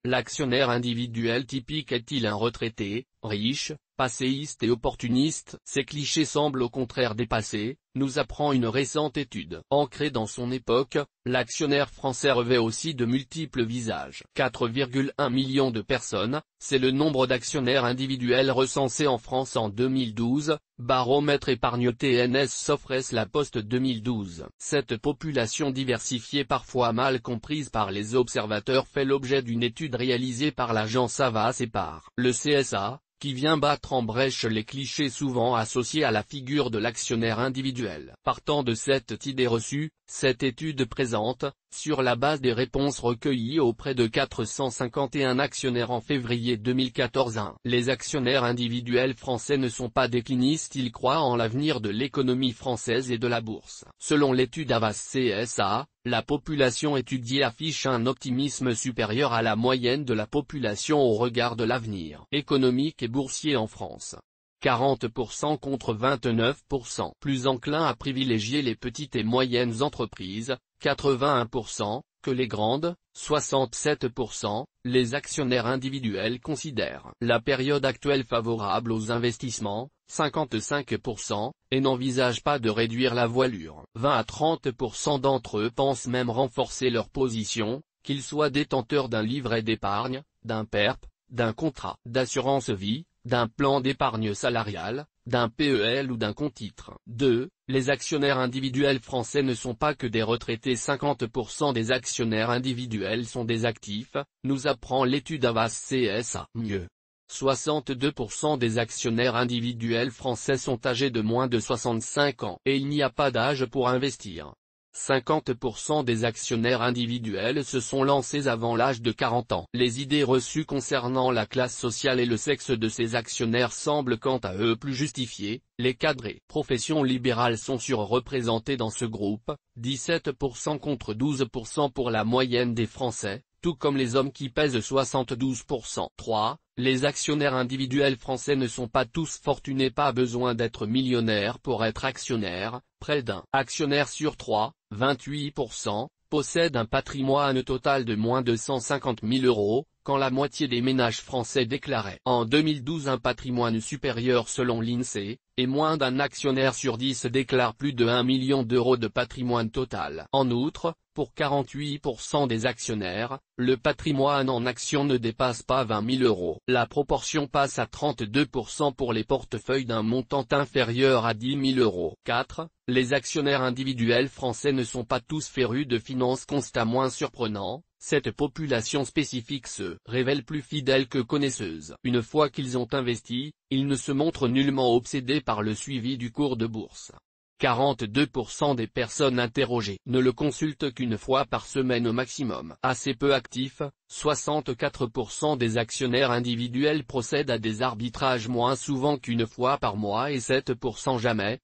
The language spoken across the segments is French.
l'actionnaire individuel typique est-il un retraité, riche, passéiste et opportuniste? Ces clichés semblent au contraire dépassés, nous apprend une récente étude. Ancrée dans son époque, l'actionnaire français revêt aussi de multiples visages. 4,1 millions de personnes, c'est le nombre d'actionnaires individuels recensés en France en 2012, baromètre épargne TNS Sofres La Poste 2012. Cette population diversifiée parfois mal comprise par les observateurs fait l'objet d'une étude réalisée par l'agence Havas et par le CSA, qui vient battre en brèche les clichés souvent associés à la figure de l'actionnaire individuel. Partant de cette idée reçue, cette étude présente, sur la base des réponses recueillies auprès de 451 actionnaires en février 2014, les actionnaires individuels français ne sont pas déclinistes, ils croient en l'avenir de l'économie française et de la bourse. Selon l'étude Havas CSA, la population étudiée affiche un optimisme supérieur à la moyenne de la population au regard de l'avenir économique et boursier en France. 40% contre 29%. Plus enclin à privilégier les petites et moyennes entreprises, 81%, que les grandes, 67%, les actionnaires individuels considèrent la période actuelle favorable aux investissements, 55%, et n'envisagent pas de réduire la voilure. 20 à 30% d'entre eux pensent même renforcer leur position, qu'ils soient détenteurs d'un livret d'épargne, d'un PERP, d'un contrat d'assurance vie, d'un plan d'épargne salariale, d'un PEL ou d'un compte-titre. 2. Les actionnaires individuels français ne sont pas que des retraités. 50% des actionnaires individuels sont des actifs, nous apprend l'étude Havas CSA. Mieux, 62% des actionnaires individuels français sont âgés de moins de 65 ans. Et il n'y a pas d'âge pour investir. 50% des actionnaires individuels se sont lancés avant l'âge de 40 ans. Les idées reçues concernant la classe sociale et le sexe de ces actionnaires semblent quant à eux plus justifiées. Les cadres et professions libérales sont surreprésentés dans ce groupe, 17% contre 12% pour la moyenne des Français, tout comme les hommes qui pèsent 72%. 3. Les actionnaires individuels français ne sont pas tous fortunés, pas besoin d'être millionnaire pour être actionnaire. Près d'un actionnaire sur 3, 28%, possède un patrimoine total de moins de 150 000 euros, quand la moitié des ménages français déclaraient en 2012 un patrimoine supérieur selon l'INSEE, et moins d'un actionnaire sur 10 déclare plus de 1 million d'euros de patrimoine total. En outre, pour 48% des actionnaires, le patrimoine en actions ne dépasse pas 20 000 euros. La proportion passe à 32% pour les portefeuilles d'un montant inférieur à 10 000 euros. 4. Les actionnaires individuels français ne sont pas tous férus de finances, constat moins surprenant. Cette population spécifique se révèle plus fidèle que connaisseuse. Une fois qu'ils ont investi, ils ne se montrent nullement obsédés par le suivi du cours de bourse. 42% des personnes interrogées ne le consultent qu'une fois par semaine au maximum. Assez peu actifs, 64% des actionnaires individuels procèdent à des arbitrages moins souvent qu'une fois par mois et 7% jamais.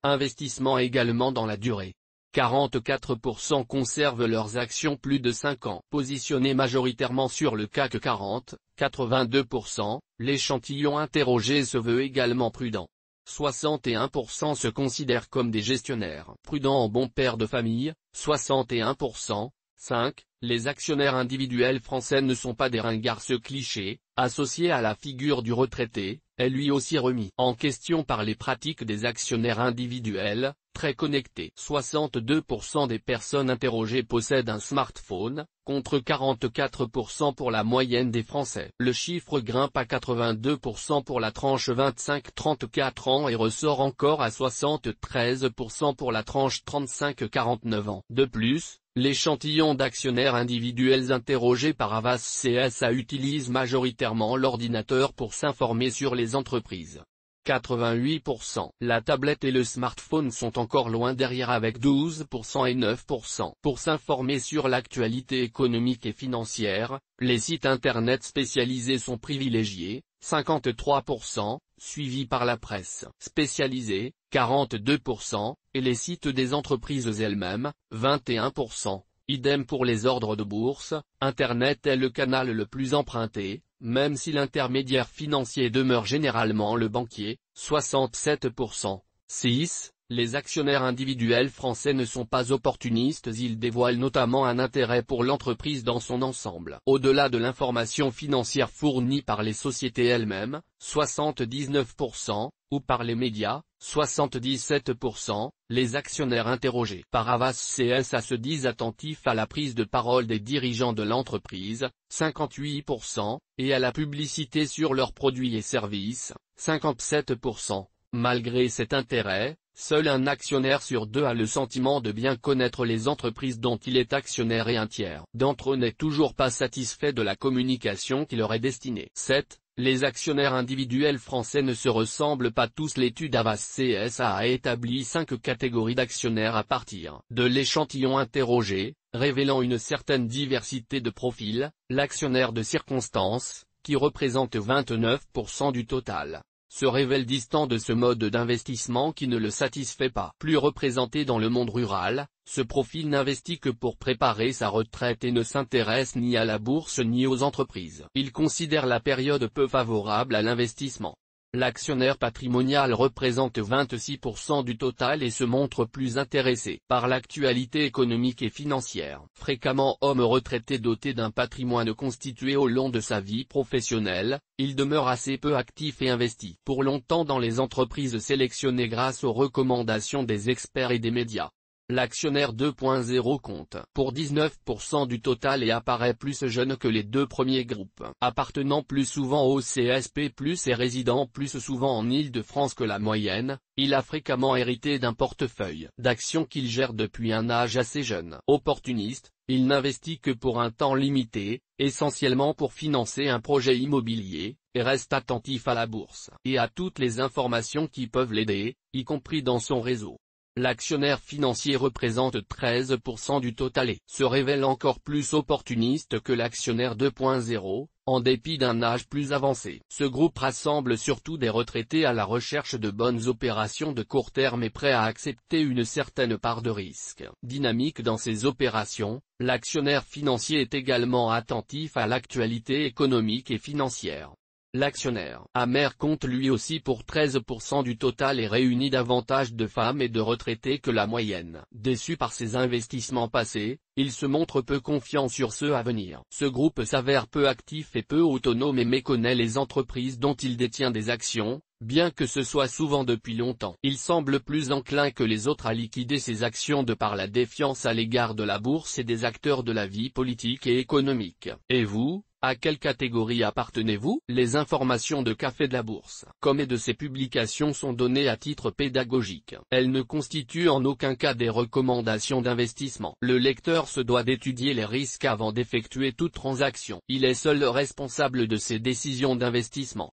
Investissement également dans la durée. 44% conservent leurs actions plus de 5 ans. Positionnés majoritairement sur le CAC 40, 82%, l'échantillon interrogé se veut également prudent. 61% se considèrent comme des gestionnaires prudents en bons pères de famille, 61%. 5. Les actionnaires individuels français ne sont pas des ringards. Ce cliché, associé à la figure du retraité, est lui aussi remis en question par les pratiques des actionnaires individuels, très connectés. 62% des personnes interrogées possèdent un smartphone, contre 44% pour la moyenne des Français. Le chiffre grimpe à 82% pour la tranche 25-34 ans et ressort encore à 73% pour la tranche 35-49 ans. De plus, l'échantillon d'actionnaires individuels interrogés par Havas CSA utilise majoritairement l'ordinateur pour s'informer sur les entreprises. 88%. La tablette et le smartphone sont encore loin derrière avec 12% et 9%. Pour s'informer sur l'actualité économique et financière, les sites internet spécialisés sont privilégiés, 53%, suivis par la presse spécialisée, 42%, et les sites des entreprises elles-mêmes, 21%. Idem pour les ordres de bourse, Internet est le canal le plus emprunté, même si l'intermédiaire financier demeure généralement le banquier, 67%. 6. Les actionnaires individuels français ne sont pas opportunistes, ils dévoilent notamment un intérêt pour l'entreprise dans son ensemble. Au-delà de l'information financière fournie par les sociétés elles-mêmes, 79%, ou par les médias, 77%, les actionnaires interrogés par Havas CSA se disent attentifs à la prise de parole des dirigeants de l'entreprise, 58%, et à la publicité sur leurs produits et services, 57%. Malgré cet intérêt, seul un actionnaire sur deux a le sentiment de bien connaître les entreprises dont il est actionnaire et un tiers d'entre eux n'est toujours pas satisfait de la communication qui leur est destinée. 7. Les actionnaires individuels français ne se ressemblent pas tous. L'étude Havas CSA a établi 5 catégories d'actionnaires à partir de l'échantillon interrogé, révélant une certaine diversité de profils. L'actionnaire de circonstance, qui représente 29% du total, se révèle distant de ce mode d'investissement qui ne le satisfait pas. Plus représenté dans le monde rural, ce profil n'investit que pour préparer sa retraite et ne s'intéresse ni à la bourse ni aux entreprises. Il considère la période peu favorable à l'investissement. L'actionnaire patrimonial représente 26% du total et se montre plus intéressé par l'actualité économique et financière. Fréquemment homme retraité doté d'un patrimoine constitué au long de sa vie professionnelle, il demeure assez peu actif et investi pour longtemps dans les entreprises sélectionnées grâce aux recommandations des experts et des médias. L'actionnaire 2.0 compte pour 19% du total et apparaît plus jeune que les deux premiers groupes, appartenant plus souvent au CSP+, et résidant plus souvent en Île-de-France que la moyenne. Il a fréquemment hérité d'un portefeuille d'actions qu'il gère depuis un âge assez jeune. Opportuniste, il n'investit que pour un temps limité, essentiellement pour financer un projet immobilier, et reste attentif à la bourse et à toutes les informations qui peuvent l'aider, y compris dans son réseau. L'actionnaire financier représente 13% du total et se révèle encore plus opportuniste que l'actionnaire 2.0, en dépit d'un âge plus avancé. Ce groupe rassemble surtout des retraités à la recherche de bonnes opérations de court terme et prêts à accepter une certaine part de risque. Dynamique dans ces opérations, l'actionnaire financier est également attentif à l'actualité économique et financière. L'actionnaire amer compte lui aussi pour 13% du total et réunit davantage de femmes et de retraités que la moyenne. Déçu par ses investissements passés, il se montre peu confiant sur ceux à venir. Ce groupe s'avère peu actif et peu autonome et méconnaît les entreprises dont il détient des actions, bien que ce soit souvent depuis longtemps. Il semble plus enclin que les autres à liquider ses actions de par la défiance à l'égard de la bourse et des acteurs de la vie politique et économique. Et vous ? À quelle catégorie appartenez-vous? Les informations de Café de la Bourse, comme et de ses publications sont données à titre pédagogique. Elles ne constituent en aucun cas des recommandations d'investissement. Le lecteur se doit d'étudier les risques avant d'effectuer toute transaction. Il est seul responsable de ses décisions d'investissement.